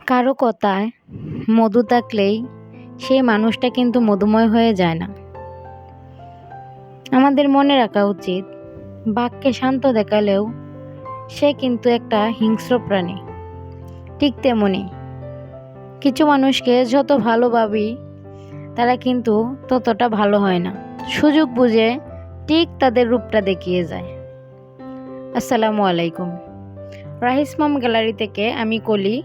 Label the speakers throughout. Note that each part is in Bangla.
Speaker 1: কারো কথায় মধু থাকলেই সেই মানুষটা কিন্তু মধুময় হয়ে যায় না। আমাদের মনে রাখা উচিত, বাঘকে শান্ত দেখালেও সে কিন্তু একটা হিংস্র প্রাণী। ঠিক তেমনি কিছু মানুষকে যত ভালো ভাবি তারা কিন্তু ততটা ভালো হয় না। সুযোগ বুঝে ঠিক তাদের রূপটা দেখিয়ে যায়। আসসালামু আলাইকুম। রাহিস মম গ্যালারি থেকে আমি কলি।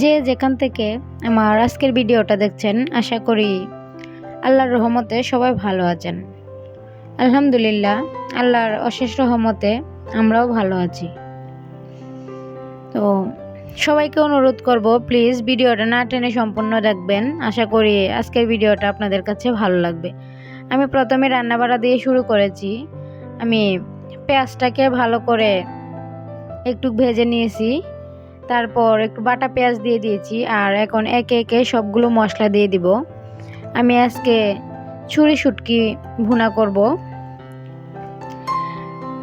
Speaker 1: যে যেখান থেকে আমার আজকের ভিডিওটা দেখছেন, আশা করি আল্লাহর রহমতে সবাই ভালো আছেন। আলহামদুলিল্লাহ, আল্লাহর অশেষ রহমতে আমরাও ভালো আছি। তো সবাইকে অনুরোধ করব, প্লিজ ভিডিওটা না টেনে সম্পূর্ণ দেখবেন। আশা করি আজকের ভিডিওটা আপনাদের কাছে ভালো লাগবে। আমি প্রথমে রান্নাবাড়া দিয়ে শুরু করেছি। আমি পেঁয়াজটাকে ভালো করে একটু ভেজে নিয়েছি, তারপর একটু বাটা পেঁয়াজ দিয়ে দিয়েছি, আর এখন একে একে সবগুলো মশলা দিয়ে দিব। আমি আজকে ছুরি শুটকি ভুনা করব।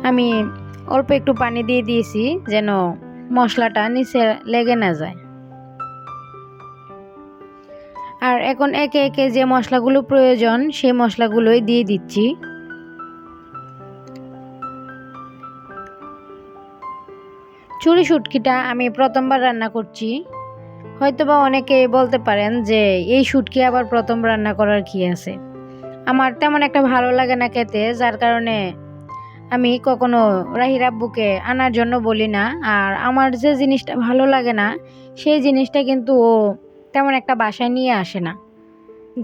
Speaker 1: আমি অল্প একটু পানি দিয়ে দিয়েছি যেন মশলাটা নিচে লেগে না যায়। আর এখন একে একে যে মশলাগুলো প্রয়োজন সেই মশলাগুলোই দিয়ে দিচ্ছি। ছুরি শুটকিটা আমি প্রথমবার রান্না করছি। হয়তোবা অনেকে বলতে পারেন যে এই শুটকি আবার প্রথম রান্না করার কি আছে। আমার তেমন একটা ভালো লাগে না খেতে, যার কারণে আমি কখনো রাহির আব্বুকে আনার জন্য বলি না। আর আমার যে জিনিসটা ভালো লাগে না সেই জিনিসটা কিন্তু ও তেমন একটা বাসায় নিয়ে আসে না,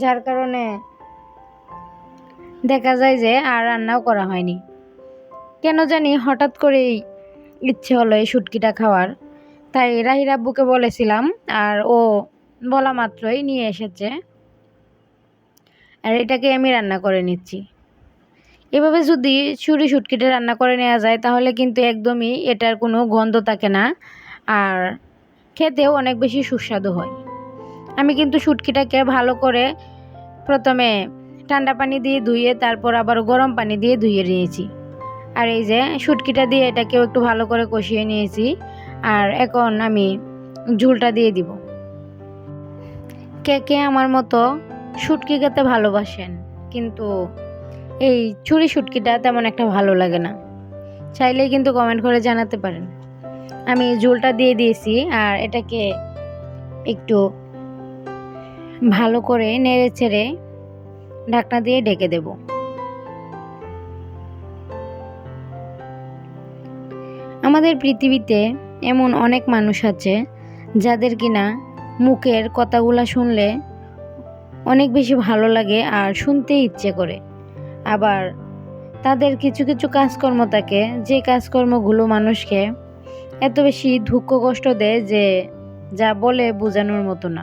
Speaker 1: যার কারণে দেখা যায় যে আর রান্নাও করা হয়নি। কেন জানি হঠাৎ করেই ইচ্ছে হলো এই শুটকিটা খাওয়ার, তাই রাহির আব্বুকে বলেছিলাম, আর ও বলা মাত্রই নিয়ে এসেছে। আর এটাকে আমি রান্না করে নিচ্ছি। এভাবে যদি ছুরি শুটকিটা রান্না করে নেওয়া যায় তাহলে কিন্তু একদমই এটার কোনো গন্ধ থাকে না, আর খেতেও অনেক বেশি সুস্বাদু হয়। আমি কিন্তু শুটকিটাকে ভালো করে প্রথমে ঠান্ডা পানি দিয়ে ধুয়ে তারপর আবার গরম পানি দিয়ে ধুয়ে নিয়েছি। আর এই যে শুটকিটা দিয়ে এটাকেও একটু ভালো করে কষিয়ে নিয়েছি। আর এখন আমি ঝোলটা দিয়ে দিব। কে কে আমার মতো শুটকি খেতে ভালোবাসেন, কিন্তু এই ছুরি শুটকিটা তেমন একটা ভালো লাগে না, চাইলেই কিন্তু কমেন্ট করে জানাতে পারেন। আমি ঝোলটা দিয়ে দিয়েছি আর এটাকে একটু ভালো করে নেড়ে চেড়ে ঢাকনা দিয়ে ঢেকে দেব। আমাদের পৃথিবীতে এমন অনেক মানুষ আছে যাদের কিনা মুখের কথাগুলা শুনলে অনেক বেশি ভালো লাগে আর শুনতে ইচ্ছে করে। আবার তাদের কিছু কিছু কাজকর্ম থাকে যে কাজকর্মগুলো মানুষকে এত বেশি দুঃখ কষ্ট দেয় যে যা বলে বোঝানোর মতো না।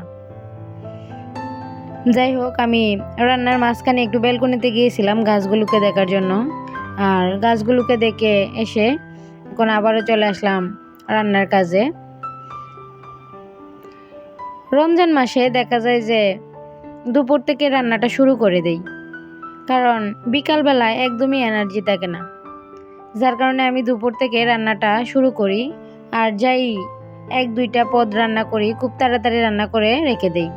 Speaker 1: যাই হোক, আমি রান্নার মাঝখানে একটু ব্যালকনিতে গিয়েছিলাম গাছগুলোকে দেখার জন্য। আর গাছগুলোকে দেখে এসে এখন আবারও চলে আসলাম রান্নার কাজে। রমজান মাসে দেখা যায় যে দুপুর থেকে রান্নাটা শুরু করে দেই, কারণ বিকালবেলায় একদমই এনার্জি থাকে না, যার কারণে আমি দুপুর থেকে রান্নাটা শুরু করি। আর যাই এক দুইটা পদ রান্না করি, খুব তাড়াতাড়ি রান্না করে রেখে দেই।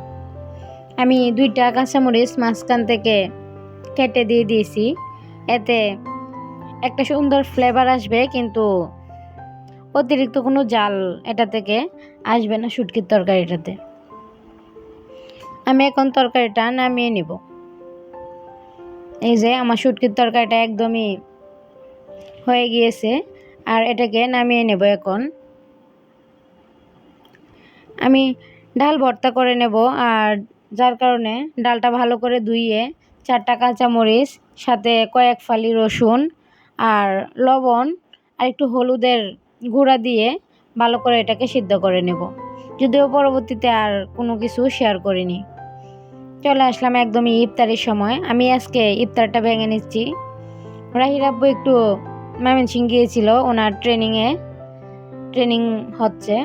Speaker 1: আমি 2টা কাঁচামরিচ মাঝখান থেকে কেটে দিয়ে দিয়েছি, এতে একটা সুন্দর ফ্লেভার আসবে, কিন্তু অতিরিক্ত কোনো জাল এটা থেকে আসবে না শুটকির তরকারিটাতে। আমি এখন তরকারিটা নামিয়ে নিব। এই যে আমার শুটকির তরকারিটা একদমই হয়ে গিয়েছে, আর এটাকে নামিয়ে নেব। এখন আমি ডাল ভর্তা করে নেব, আর যার কারণে ডালটা ভালো করে ধুইয়ে 4টা কাঁচামরিচ, সাথে কয়েক ফালি রসুন আর লবণ আর একটু হলুদের গুঁড়া দিয়ে ভালো করে এটাকে সিদ্ধ করে নেব। যদিও পরবর্তীতে আর কোনো কিছু শেয়ার করিনি। চলে আসলাম একদমই ইফতারের সময়। আমি আজকে ইফতারটা ভেঙে নিচ্ছি। রাহির আব্বু একটু ময়মনসিংহ গিয়েছিল, ওনার ট্রেনিং হচ্ছে,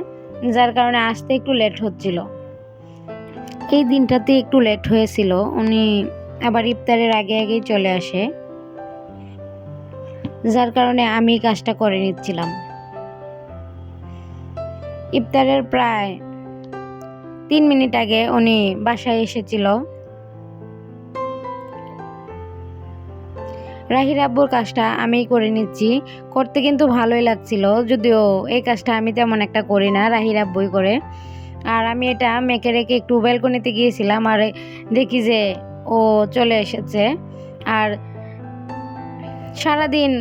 Speaker 1: যার কারণে আসতে একটু লেট হচ্ছিল। এই দিনটাতে একটু লেট হয়েছিল, উনি আবার ইফতারের আগে আগেই চলে আসে, যার কারণে আমি কাজটা করে নিচ্ছিলাম। ইফতারের প্রায় 3 মিনিট আগে উনি বাসায় এসেছিল। রাহির আব্বুর কাজটা আমি করে নিচ্ছি, করতে কিন্তু ভালোই লাগছিল, যদিও এই কাজটা আমি তেমন একটা করি না, রাহির আব্বুই করে। আর আমি এটা মেখে রেখে একটু ব্যালকনিতে গিয়েছিলাম, আর দেখি যে ও চলে এসেছে। আর সারাদিন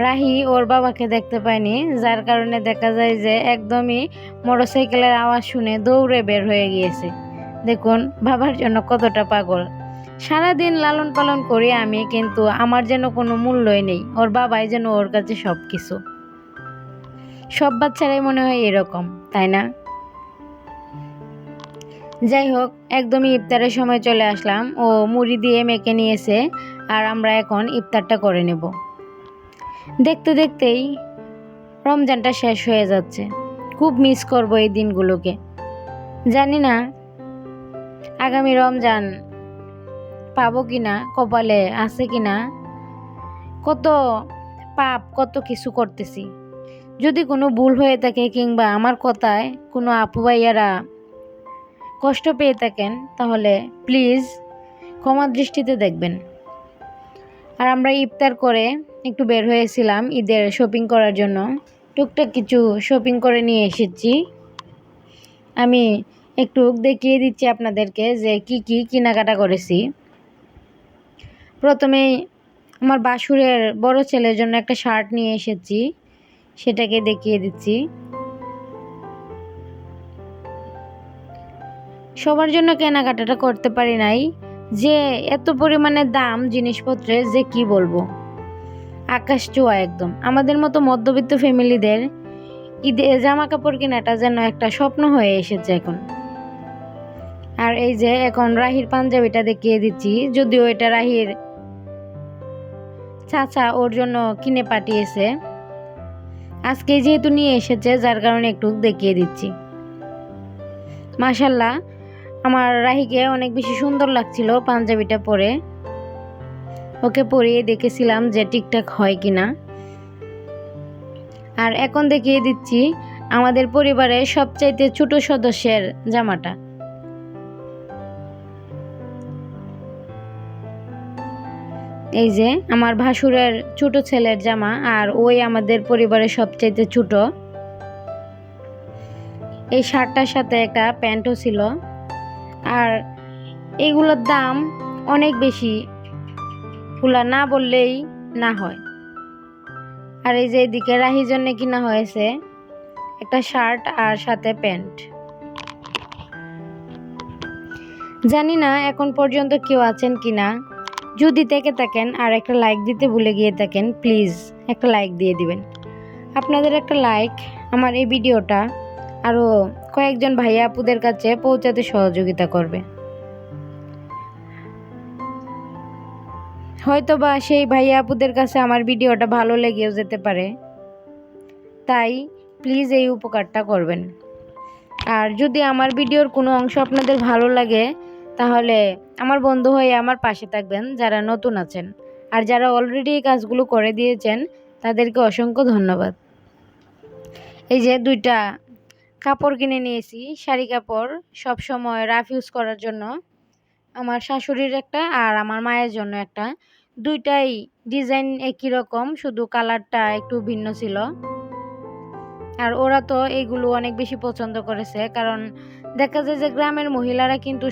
Speaker 1: রাহি ওর বাবাকে দেখতে পায়নি, যার কারণে দেখা যায় যে একদমই মোটরসাইকেলের আওয়াজ শুনে দৌড়ে বের হয়ে গিয়েছে। দেখুন বাবার জন্য কতটা পাগল। সারাদিন লালন পালন করি আমি, কিন্তু আমার যেন কোনো মূল্যই নেই, ওর বাবাই যেন ওর কাছে সব কিছু। সব বাচ্চারাই মনে হয় এরকম, তাই না? যাই হোক, একদমই ইফতারের সময় চলে আসলাম। ও মুড়ি দিয়ে মেখে নিয়েছে, আর আমরা এখন ইফতারটা করে নেব। দেখতে দেখতেই রমজানটা শেষ হয়ে যাচ্ছে। খুব মিস করব এই দিনগুলোকে। জানি না আগামী রমজান পাবো কিনা, কপালে আছে কিনা। কত পাপ, কত কিছু করতেছি। যদি কোনো ভুল হয়ে থাকে কিংবা আমার কথায় কোনো আপু ভাইয়ারা কষ্ট পেয়ে থাকেন, তাহলে প্লিজ ক্ষমা দৃষ্টিতে দেখবেন। আর আমরা ইফতার করে একটু বের হয়েছিলাম ঈদের শপিং করার জন্য। টুকটাক কিছু শপিং করে নিয়ে এসেছি। আমি একটু দেখিয়ে দিচ্ছি আপনাদেরকে যে কি কি কেনাকাটা করেছি। প্রথমেই আমার বাসুরের বড় ছেলের জন্য একটা শার্ট নিয়ে এসেছি, সেটাকে দেখিয়ে দিচ্ছি। সবার জন্য কেনাকাটাটা করতে পারি নাই, যে এত পরিমাণে দাম জিনিসপত্রের যে কি বলবো, আকাশ ছোঁয়া একদম। আমাদের মতো মধ্যবিত্ত ফ্যামিলিদের ঈদে জামা কাপড় কেনাটা যেন একটা স্বপ্ন হয়ে এসেছে এখন। আর এই যে এখন রাহির পাঞ্জাবিটা দেখিয়ে দিচ্ছি, যদিও এটা রাহির চাচা ওর জন্য কিনে পাঠিয়েছে, আজকে যেহেতু নিয়ে এসেছে যার কারণে একটু দেখিয়ে দিচ্ছি। মাশাল্লাহ, আমার রাহিকে অনেক বেশি সুন্দর লাগছিল পাঞ্জাবিটা পরে। ওকে পরিয়ে দেখেছিলাম যে ঠিকঠাক হয় কিনা। আর এখন দেখিয়ে দিচ্ছি আমাদের পরিবারের সবচাইতে ছোট সদস্যের জামাটা। এই যে আমার ভাসুরের ছোট ছেলের জামা, আর ওই আমাদের পরিবারের সবচাইতে ছোট। এই শার্টটার সাথে একটা প্যান্টও ছিল। আর এইগুলোর দাম অনেক বেশি, এগুলা না বললেই না হয়। আর এই যে এদিকে রাহির জন্য কিনা হয়েছে একটা শার্ট আর সাথে প্যান্ট। জানি না এখন পর্যন্ত কেউ আছেন কিনা, যদি থেকে থাকেন আর একটা লাইক দিতে ভুলে গিয়ে থাকেন, প্লিজ একটা লাইক দিয়ে দিবেন। আপনাদের একটা লাইক আমার এই ভিডিওটা আরও কয়েকজন ভাইয়া আপুদের কাছে পৌঁছাতে সহযোগিতা করবে। হয়তোবা সেই ভাইয়া আপুদের কাছে আমার ভিডিওটা ভালো লেগেও যেতে পারে, তাই প্লিজ এই উপকারটা করবেন। আর যদি আমার ভিডিওর কোনো অংশ আপনাদের ভালো লাগে, তাহলে আমার বন্ধু হয়ে আমার পাশে থাকবেন যারা নতুন আছেন। আর যারা অলরেডি এই কাজগুলো করে দিয়েছেন তাদেরকে অসংখ্য ধন্যবাদ। এই যে 2টা কাপড় কিনে নিয়েছি, শাড়ি কাপড়, সব সময় রাফ ইউজ করার জন্য। আমার শাশুড়ির একটা আর আমার মায়ের জন্য একটা। 2টাই ডিজাইন একই রকম, শুধু কালারটা একটু ভিন্ন ছিল। আর ওরা তো এইগুলো অনেক বেশি পছন্দ করেছে, কারণ দেখা যায় যে গ্রামের মহিলারা কিন্তু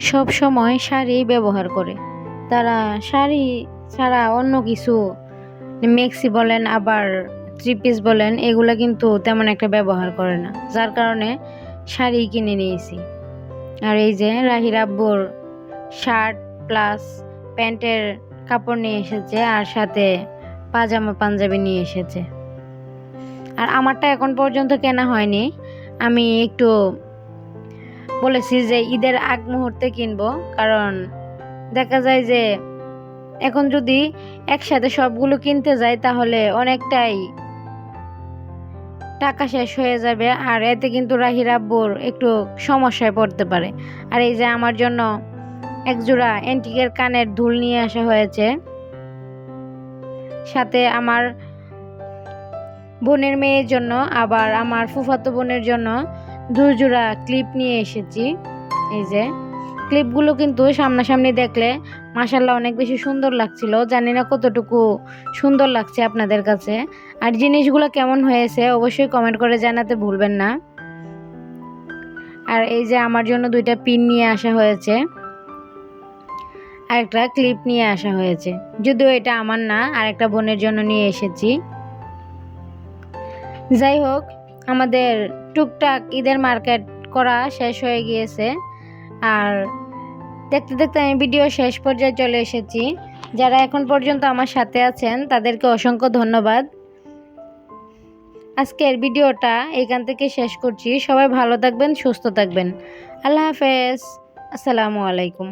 Speaker 1: সব সময় শাড়ি ব্যবহার করে। তারা শাড়ি ছাড়া অন্য কিছু, মেক্সি বলেন আবার 3 পিস বলেন, এগুলো কিন্তু তেমন একটা ব্যবহার করে না, যার কারণে শাড়ি কিনে নিয়েছি। আর এই যে রাহির আব্বুর শার্ট প্লাস প্যান্টের কাপড় নিয়ে এসেছে, আর সাথে পাজামা পাঞ্জাবি নিয়ে এসেছে। আর আমারটা এখন পর্যন্ত কেনা হয়নি, আমি একটু বলেছি যে ঈদের আগ মুহূর্তে কিনবো, কারণ দেখা যায় যে এখন যদি একসাথে সবগুলো কিনতে যাই তাহলে অনেকটাই টাকা শেষ হয়ে যাবে, আর এতে কিন্তু রাহির আব্বুর একটু সমস্যায় পড়তে পারে। আর এই যে আমার জন্য একজোড়া অ্যান্টিকের কানের দুল নিয়ে আসা হয়েছে, সাথে আমার বোনের মেয়ের জন্য, আবার আমার ফুফাতো বোনের জন্য জোড়া ক্লিপ নিয়ে এসেছি। এই যে ক্লিপগুলো কিন্তু সামনাসামনি দেখলে মাশাআল্লাহ অনেক বেশি সুন্দর লাগছিল। জানি না কতটুকু সুন্দর লাগছে আপনাদের কাছে। আর জিনিসগুলো কেমন হয়েছে অবশ্যই কমেন্ট করে জানাতে ভুলবেন না। আর এই যে আমার জন্য 2টা পিন নিয়ে আসা হয়েছে, আর একটা ক্লিপ নিয়ে আসা হয়েছে। যদিও এটা আমার না, আর একটা বোনের জন্য নিয়ে এসেছি। যাই হোক, আমাদের টুকটাক ঈদের মার্কেট করা শেষ হয়ে গিয়েছে। আর দেখতে দেখতে আমি ভিডিও শেষ পর্যায়ে চলে এসেছি। যারা এখন পর্যন্ত আমার সাথে আছেন তাদেরকে অসংখ্য ধন্যবাদ। আজকের ভিডিওটা এখান থেকে শেষ করছি। সবাই ভালো থাকবেন, সুস্থ থাকবেন। আল্লাহ হাফেজ। আসসালামু আলাইকুম।